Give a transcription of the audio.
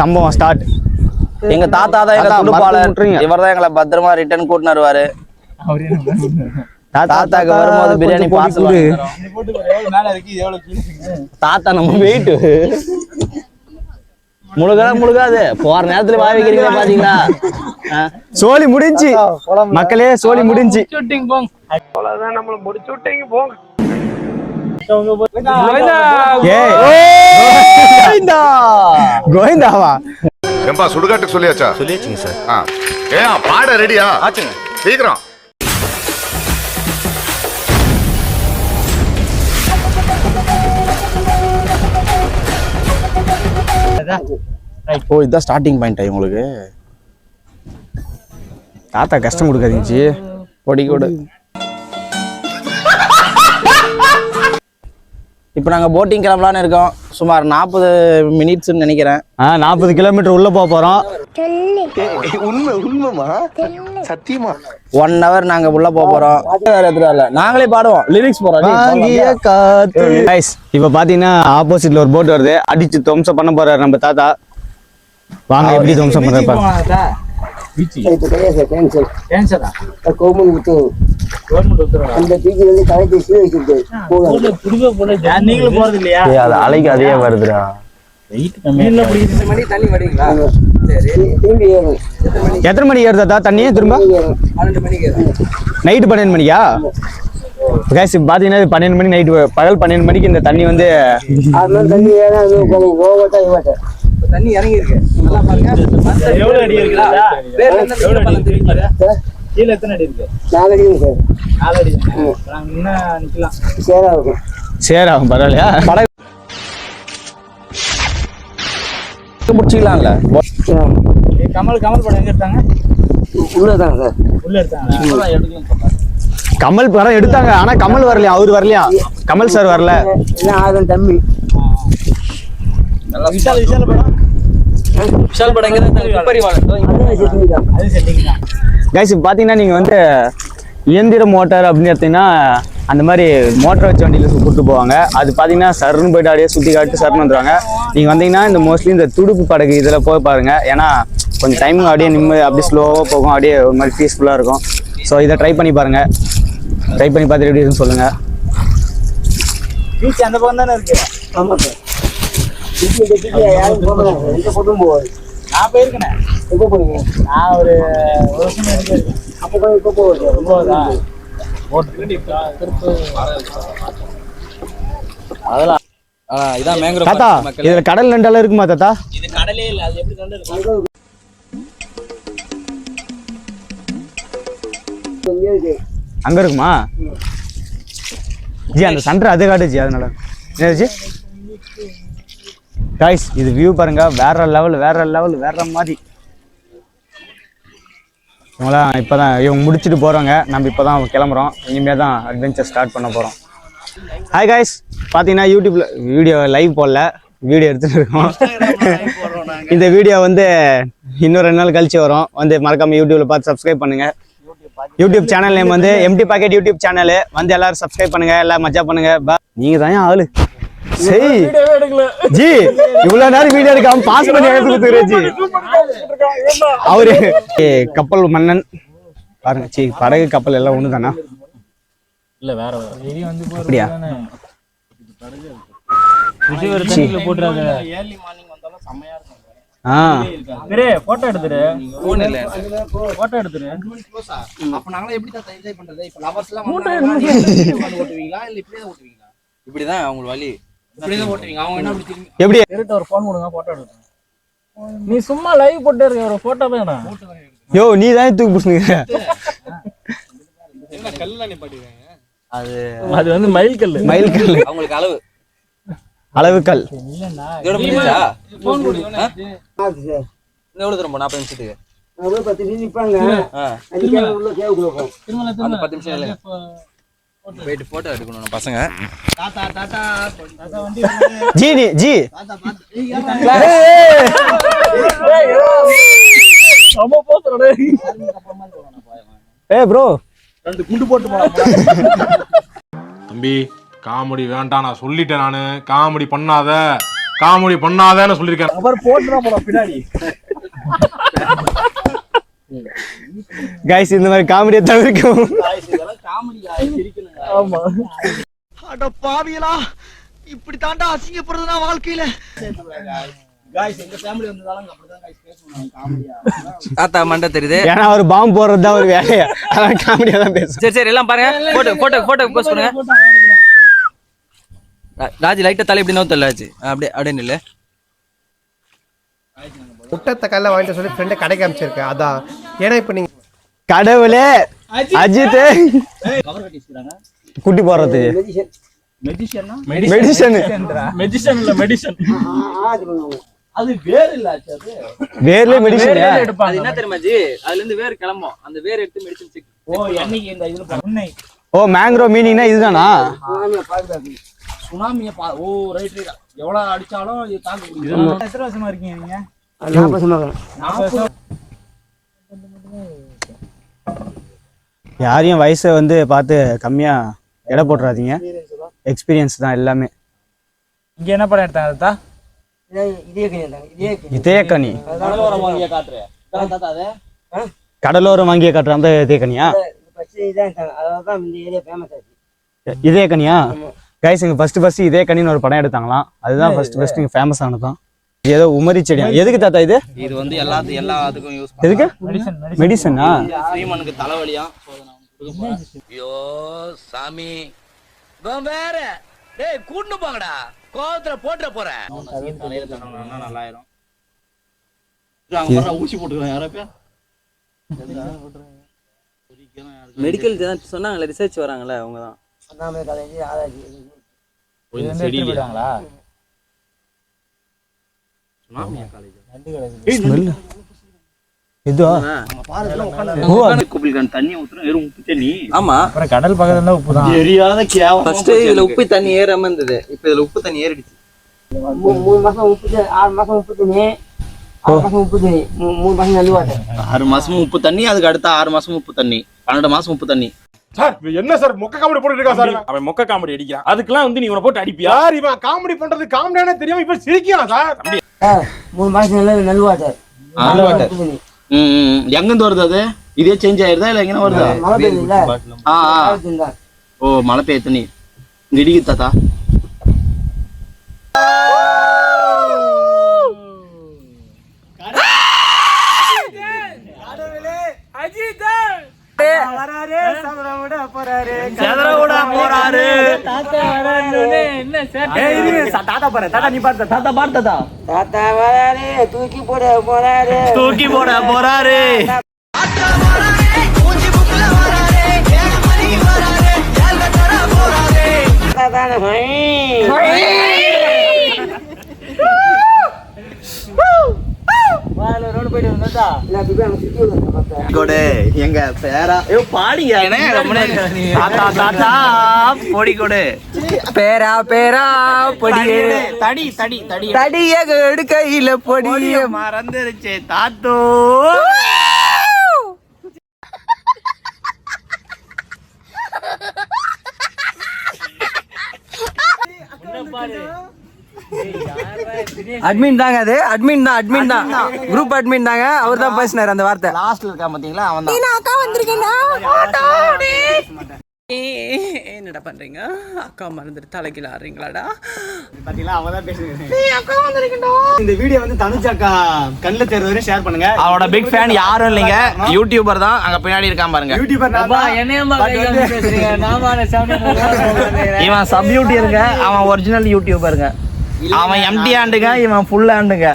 சம்பவம் ஸ்டார்ட். எங்க தாத்தா தான் எங்க துடுப்பாளர். இவர்தான் எங்களை பத்திரமா ரிட்டர்ன் கூட்டினு வருவாரு. தாத்தாக்கு வரும்போது பிரியாணி பார்சல். தாத்தா நம்ம வெயிட் முழுகாது போற நேரத்துல வாய் வைக்கிறீங்க பாத்தீங்களா? சோலி முடிஞ்சு மக்களே, சோலி முடிஞ்சு. கோவிந்தாவா ஏம்பா சுடுகாட்டுக்கு சொல்லியாச்சா? சொல்லியாச்சுங்க சார். ஏன் பாட ரெடியா ஆச்சுங்க? சீக்கிரம். ஓ இதுதான் ஸ்டார்டிங் பாயிண்ட் உங்களுக்கு. தாத்தா கஷ்டம் கொடுக்காதீங்க. பொடி கொடு. இப்போ நாங்கள் போட்டிங் கிளம்பலான்னு இருக்கோம். சுமார் 40 மினிட்ஸ்ன்னு நினைக்கிறேன். 40 கிலோமீட்டர் உள்ள போறோம். உண்மைமா சத்தியமா 1 hour நாங்க உள்ள போறோம். நாங்களே பாடுவோம், லிரிக்ஸ் போறோம். இப்ப பாத்தீங்கன்னா ஆப்போசிட்ல ஒரு போட் வருது. அடிச்சு துவம்சம் பண்ண போறாரு நம்ம தாத்தா. வாங்க எப்படி துவம்சம் பண்றப்ப. அலைக்கு அதே வருதுடா. எத்தனை மணிக்கு ஏறுதா தண்ணி திரும்ப? நைட்டு 12 மணிக்கா? பாத்தீங்கன்னா 12 மணி நைட்டு, பகல் 12 மணிக்கு இந்த தண்ணி வந்து தண்ணி இறங்கி இருக்கு. எவ்வளவு அடி இருக்குடா? கீழ எத்தனை அடி இருக்கு? 4 அடி இருக்கு. 4 அடி. நாங்க இன்ன நிக்கலாம். சேராகும் பரவாயில்லையா? படகு முடிச்சிக்கலாம்ல. கமல் படம் எங்க எடுத்தாங்க? உள்ளதாங்க சார். உள்ள எடுத்தாங்க. கமல் படம் எடுத்தாங்க. ஆனா கமல் வரலையா? அவரு வரலையா? கமல் சார் வரல. தம்பி விஷால் படம் கைஸ் பாத்தீங்கன்னா நீங்க வந்து இயந்திர மோட்டார் அப்படின்னு எடுத்தீங்கன்னா அந்த மாதிரி மோட்டர் வச்ச வண்டியில கூப்பிட்டு போவாங்க. அது பாத்தீங்கன்னா சர்ன்னு போயிட்டு அப்படியே சுத்தி காட்டு சர்ன்னு வந்துருவாங்க. நீங்க வந்தீங்கன்னா இந்த மோஸ்ட்லி இந்த துடுப்பு படகு இதுல போய் பாருங்க. ஏன்னா கொஞ்சம் டைம் அப்படியே நிம்மதி அப்படியே ஸ்லோவா போகும். அப்படியே ஒரு மாதிரி பீஸ்ஃபுல்லா இருக்கும். ஸோ இதை ட்ரை பண்ணி பாருங்க. ட்ரை பண்ணி பார்த்துட்டு எப்படி இருக்குன்னு சொல்லுங்க. பீச் அந்த பக்கம் தானே இருக்கு? ஆமா சார். நான் போயிருக்கேன். எப்போ போறீங்க? நான் ஒரு வருஷம் இருக்கேன். அப்போ இப்போ போகுது. அதெல்லாம் இதான் மேங்கரோவ் தாத்தா. இதுல கடல் நண்டெல்லாம் இருக்குமா தாத்தா? இது கடலே இல்ல. அது எப்படி நண்டு இருக்கு? அங்க இருக்குமா ஜி? அந்த சண்டை அது காட்டுச்சு. அதனால என்னாச்சு கைஸ்? இது வியூ பாருங்க. வேற லெவல் வேற மாதிரி. இவங்களாம் இப்போதான் இவங்க முடிச்சுட்டு போகிறோங்க. நம்ம இப்போ தான் கிளம்புறோம். இனிமேல் தான் அட்வென்ச்சர் ஸ்டார்ட் பண்ண போகிறோம். Hi guys. பார்த்தீங்கன்னா யூடியூப்பில் வீடியோ லைவ் போடல, வீடியோ எடுத்துகிட்டு இருக்கோம். இந்த வீடியோ வந்து இன்னும் 2 நாள் கழிச்சு வரும். வந்து மறக்காமல் யூடியூப்பில் பார்த்து சப்ஸ்கிரைப் பண்ணுங்கள். யூடியூப் சேனல் நேம் வந்து எம்டி பாக்கெட் யூடியூப் சேனல். வந்து எல்லாரும் சப்ஸ்கிரைப் பண்ணுங்க, எல்லாம் மஜா பண்ணுங்க. நீங்கள் தான் ஆளு. சரி ஜி, இவ்வளவு நேரம் வீடியோ எடுக்காம பாஸ் பண்ணி எடுத்துக்கிறேன் ஜி. அவரு கப்பல் மன்னன் பாருங்க. சி படகு கப்பல் எல்லாம் ஒண்ணு தானா? இல்ல வேற அப்படியா? போட்டுறாங்க. ஏர்லி மார்னிங் வந்தாலும் செமையா இருக்கும். போட்டோ எடுத்துரு. போட்டோ எடுத்துரு. அப்ப நாங்களே எப்படி தான் என்ஜாய் பண்றது? இப்ப லவர்ஸ் எல்லாம் ஓட்டுவீங்களா இல்ல இப்படியே ஓட்டுவீங்களா? இப்படிதான் உங்களுக்கு வழி. இப்படிதான் ஓட்டுவீங்க. அவங்க என்ன அப்படி திரும்பி எப்படி எடுத்து ஒரு ஃபோன் கொடுங்க, போட்டோ எடுங்க. நீ சும்மா லைவ் போட்டே இருக்க, ஒரு போட்டோ வேணா. யோ நீ தான் தூக்கு புடிச்சுங்க. என்ன கல்லுல நிப்பாட்டிடுறாங்க? அது வந்து மயில் கல். அவங்களுக்கு அளவு கல். இல்லடா. இதோட முடிஞ்சா ஃபோன் கொடுங்க. எவ்வளவு தூரம் போனா 40 நிமிஷத்துக்கு? அவ்வளவு 10 நிமிஷம் நிப்பாங்க. அதுக்கு உள்ள கேவுக்குள்ள போ. அந்த 10 நிமிஷம் இல்ல. போயிட்டு போட்டோ எடுக்கணும் பசங்க. தாத்தா வண்டி ஜி ஜி தாத்தா பாத்து. நம்ம போறோம். ஏய் ப்ரோ 2 குண்டு போட்டு போலாம். தம்பி காமெடி வேண்டாம், நான் சொல்லிட்டேன். நான் காமெடி பண்ணாத, காமெடி பண்ணாதேன்னு சொல்லியிருக்கேன். அவர் போட்டுதான் போறோம் பின்னாடி. கைஸ் இந்த மாதிரி காமெடியை தவிர்க்கும். இதெல்லாம் காமெடியா சிரிக்கணுங்க. ஆமா. அட பாவியலா, இப்படி தாண்டா அசிங்கப்படுறதுனா வாழ்க்கையில. गाइस எங்க ஃபேமிலி வந்ததால அப்படிதான் गाइस பேசுவாங்க காமெடியா. தாத்தா மண்டை தெரியுது. ஏன்னா அவர் பாம்பு போடுறது தான் ஒரு வேலையா, அதான் காமெடியா தான் பேசும். சரி சரி எல்லாம் பாருங்க. போட்டோ போஸ்ட் பண்ணுங்க. ராஜி லைட்டா தலை இப்படி நோத்தல ராஜி. அப்படியே நில்லு. முட்டை கல்ல வாங்கிட்டு சொல்லி ஃப்ரெண்டை கடைக்கு அனுப்பிச்சிருக்கேன். அதான் ஏன்னா இப்போ நீங்க கடவுளே அஜித் கவர் கட்டி வச்சிராங்க. குட்டி போடுறதுக்கு மெடிஷனா மெடிசன் மெடிஷன் இல்ல மெடிஷன். அது வேர் இல்ல ஆச்சு. அது வேர்ல மெடிசன் அது என்ன தெரியுமா ஜி, அதுல இருந்து வேர் கிளம்பும். அந்த வேர் எடுத்து மெடிசன் செக். ஓ என்னைக்கு இந்த இதுல உன்னை ஓ மேங்க்ரோ மீனிங்னா இதுதானா? சுனாமியை ஓ ரைட் ரைட். எவ்வளவு அடிச்சாலும் இது தாங்க முடியும். எத்தனை வருஷமா இருக்கீங்க நீங்க? 40 வருஷமா. யாரையும் வயசை வந்து பார்த்து கம்மியா எடை போட்டுறாதீங்க. எக்ஸ்பீரியன்ஸ் தான் எல்லாமே. இங்க என்ன படம் எடுத்தாங்க தாத்தா? இதே கனி கடலோரம் வாங்கிய காட்டுறேன் தாத்தா. அது கடலோரம் வாங்கிய காட்டுற அந்த இதே கனியா? இதே கனியா? கைஸ் இங்க ஃபர்ஸ்ட் இதே கனின்னு ஒரு படம் எடுத்தாங்களாம். அதுதான் ஃபர்ஸ்ட் இங்க ஃபேமஸ் ஆனதான். ஏதோ உமரி செடியா? எதுக்கு தாத்தா இது? இது வந்து எல்லாத்துக்கும் யூஸ் பண்ணுவாங்க. எதுக்கு? மெடிசனா? ஸ்ரீமனுக்கு தலைவலியா. ஐயோ சாமி, வேற டேய் கூண்டு போங்கடா, கோவத்துல போட்டுற போறேன். தலையில தடவனா நல்லா ஆயிரும். அங்க வர ஊசி போட்டுக்கலாம் யாரப்ப. மெடிக்கல் சொன்னாங்கல, ரிசர்ச் வராங்கல அவங்க தான். அண்ணாமலை காலேஜ் ஆராய்ச்சி இது செடி விடுறாங்களா? சுனாமியா காலேஜ். ஸ்மெல் இதுவா? குபில்கான் தண்ணி ஊத்துறோம், வெறும் உப்பு தண்ணி. ஆமா, அப்புறம் கடல் பக்கத்துல இருந்தா உப்பு தான். தெரியாத கேவலம். ஃபர்ஸ்ட் இதுல உப்பு தண்ணி ஏறாம இருந்தது. இப்போ இதுல உப்பு தண்ணி ஏறிடுச்சு. 3 மாசம் உப்பு தண்ணி, 6 மாசம் உப்பு தண்ணி, 6 மாசம் உப்பு தண்ணி, 3 மாசம் நல்ல வாட்டர். 6 மாசமும் உப்பு தண்ணி, அதுக்கு அடுத்த 6 மாசமும் உப்பு தண்ணி, 12 மாசம் உப்பு தண்ணி. சார் என்ன சார் மொக்க காமெடி போட்டுட்டு இருக்கா சார்? அவன் மொக்க காமெடி அடிக்கிறான். அதுக்கெல்லாம் வந்து நீ உன போட்டு அடிப்பியா? யார் இவன் காமெடி பண்றது காமெடியானே தெரியாம இப்ப சிரிக்கிறான் சார். 3 மாசம் நல்ல வாட்டர். நல்ல வாட்டர். எங்க இருந்து வருது அது? இதே சேஞ்ச் ஆயிருதா இல்ல எங்க வருதா? மழை பெய்யுதுல்ல, ஓ மழை பெய்ய தண்ணி இடிக்குது தாத்தா. தாத்தா வராரு, தூக்கி போட போறாரு. எங்க பேரா பாடியா தாத்தா தாத்தா பொடி கொடு. பேரா பொடியே தடி தடி தடி தடிய கையில பொடிய மறந்துருச்சு தாத்தோ. அட்மின் தாங்க, அது அட்மின் தான் குரூப் அட்மின் தாங்க. அவர் தான் பேசினார் அந்த வார்த்தை. லாஸ்ட்ல இருக்கா பாத்தீங்களா, அவன் தான். என்னடா பண்றீங்க? அக்கா மறந்துட்டு தலைகீழ ஆடுறீங்களாடா? பாத்தீங்களா அவன் தான் பேசுறேன். இந்த வீடியோ வந்து தனுஜாக்கா கண்ணுல தெரியற வரை ஷேர் பண்ணுங்க. அவனோட பிக் ஃபேன் யாரும் இல்லைங்க, யூடியூபர் தான். அங்க பின்னாடி இருக்கான் பாருங்க. யூடியூபர் இவன் சப் யூடியூபருங்க, அவன் ஒரிஜினல் யூடியூபருங்க. அவன் எம்டி ஆண்டுங்க, இவன் ஃபுல் ஆண்டுங்க.